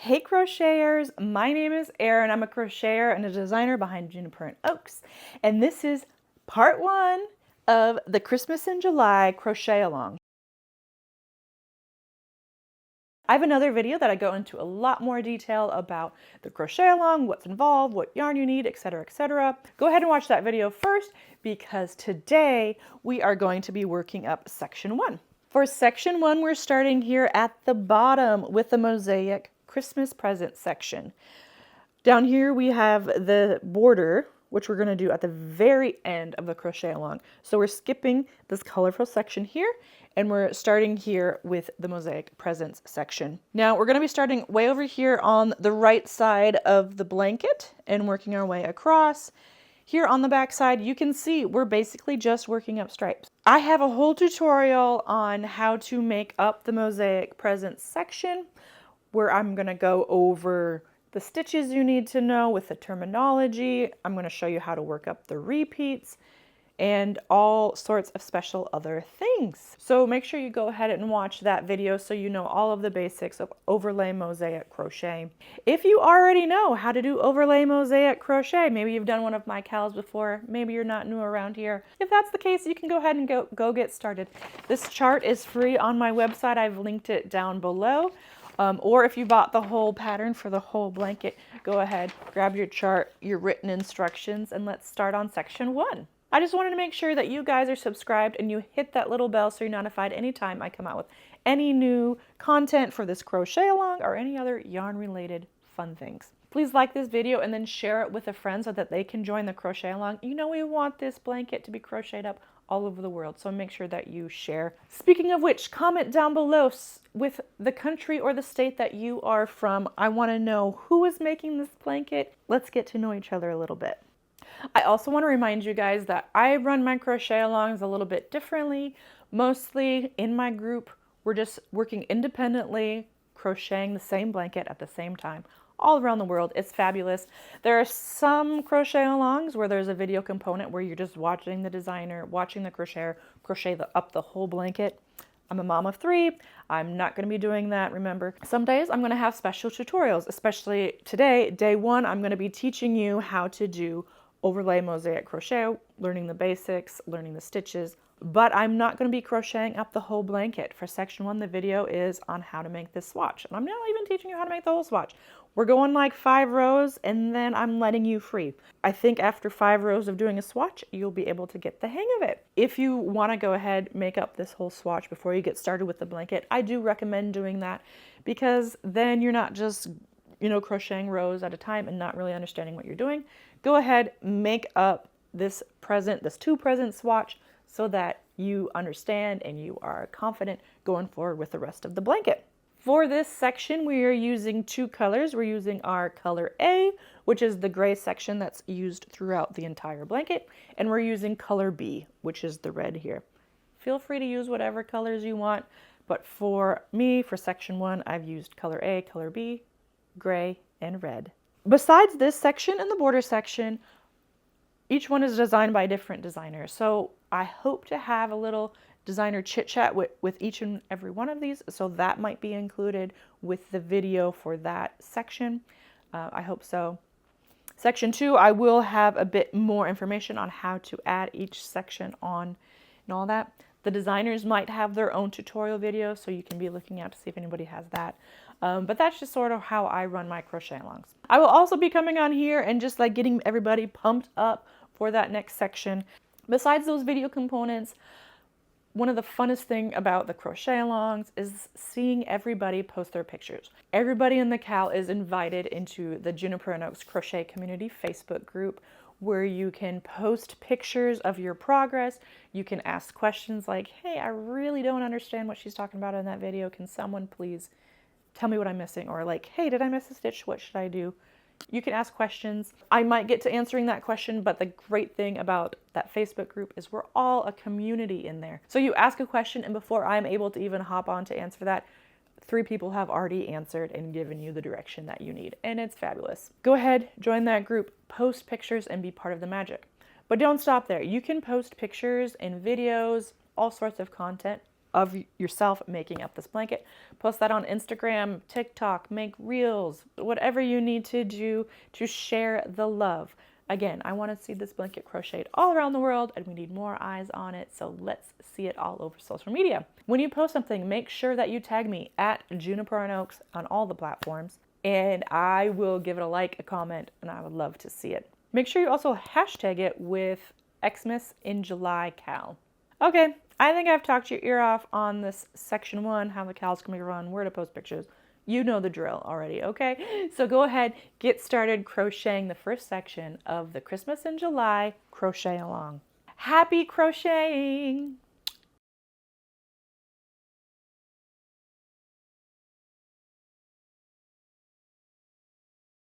Hey crocheters, my name is Erin. I'm a crocheter and a designer behind Juniper Oakes, and this is part one of the Christmas in July crochet along. I have another video that I go into a lot more detail about the crochet along, what's involved, what yarn you need, etc., etc. Go ahead and watch that video first because today we are going to be working up section one. For section one, we're starting here at the bottom with the Mosaic Christmas present section. Down here we have the border, which we're going to do at the very end of the crochet along. So we're skipping this colorful section here, and we're starting here with the Mosaic Presents section. Now we're going to be starting way over here on the right side of the blanket and working our way across. Here on the back side, you can see we're basically just working up stripes. I have a whole tutorial on how to make up the Mosaic Presents section, where I'm going to go over the stitches you need to know with the terminology. I'm going to show you how to work up the repeats and all sorts of special other things. So make sure you go ahead and watch that video so you know all of the basics of overlay mosaic crochet. If you already know how to do overlay mosaic crochet, maybe you've done one of my CALs before, maybe you're not new around here. If that's the case, you can go ahead and go get started. This chart is free on my website. I've linked it down below. Or if you bought the whole pattern for the whole blanket, go ahead, grab your chart, your written instructions, and let's start on section one. I just wanted to make sure that you guys are subscribed and you hit that little bell so you're notified anytime I come out with any new content for this crochet along or any other yarn related fun things. Please like this video and then share it with a friend so that they can join the crochet along. You know we want this blanket to be crocheted up all over the world, so make sure that you share. Speaking of which, comment down below with the country or the state that you are from. I want to know who is making this blanket. Let's get to know each other a little bit. I also want to remind you guys that I run my crochet alongs a little bit differently. Mostly in my group, we're just working independently, crocheting the same blanket at the same time all around the world. It's fabulous. There are some crochet alongs where there's a video component where you're just watching the designer, watching the crocheter crochet up the whole blanket. I'm a mom of 3. I'm not going to be doing that, remember. Some days I'm going to have special tutorials, especially today, day 1, I'm going to be teaching you how to do overlay mosaic crochet, learning the basics, learning the stitches, but I'm not going to be crocheting up the whole blanket. For section 1, the video is on how to make this swatch. And I'm not even teaching you how to make the whole swatch. We're going like 5 rows and then I'm letting you free. I think after 5 rows of doing a swatch, you'll be able to get the hang of it. If you want to go ahead, make up this whole swatch before you get started with the blanket, I do recommend doing that because then you're not just, crocheting rows at a time and not really understanding what you're doing. Go ahead, make up this 2 present swatch so that you understand and you are confident going forward with the rest of the blanket. For this section, we are using 2 colors. We're using our color A, which is the gray section that's used throughout the entire blanket, and we're using color B, which is the red here. Feel free to use whatever colors you want, but for me, for section 1, I've used color A, color B, gray, and red. Besides this section and the border section, each one is designed by different designers. So I hope to have a little designer chit chat with each and every one of these. So that might be included with the video for that section. I hope so. Section 2, I will have a bit more information on how to add each section on and all that. The designers might have their own tutorial video, so you can be looking out to see if anybody has that. But that's just sort of how I run my crochet alongs. I will also be coming on here and just like getting everybody pumped up for that next section. Besides those video components, one of the funnest thing about the crochet alongs is seeing everybody post their pictures. Everybody in the CAL is invited into the Juniper Oakes Crochet Community Facebook group where you can post pictures of your progress. You can ask questions like, hey, I really don't understand what she's talking about in that video. Can someone please tell me what I'm missing? Or like, hey, did I miss a stitch? What should I do? You can ask questions. I might get to answering that question, but the great thing about that Facebook group is we're all a community in there. So you ask a question, and before I'm able to even hop on to answer that, 3 people have already answered and given you the direction that you need, and it's fabulous. Go ahead, join that group, post pictures, and be part of the magic. But don't stop there. You can post pictures and videos, all sorts of content of yourself making up this blanket. Post that on Instagram, TikTok, make reels, whatever you need to do to share the love. Again, I want to see this blanket crocheted all around the world, and we need more eyes on it, so let's see it all over social media. When you post something, make sure that you tag me at Juniper Oakes on all the platforms, and I will give it a like, a comment, and I would love to see it. Make sure you also hashtag it with Xmas in July CAL. Okay, I think I've talked your ear off on this section 1, how the CAL's can be run, where to post pictures. You know the drill already, okay? So go ahead, get started crocheting the first section of the Christmas in July crochet along. Happy crocheting!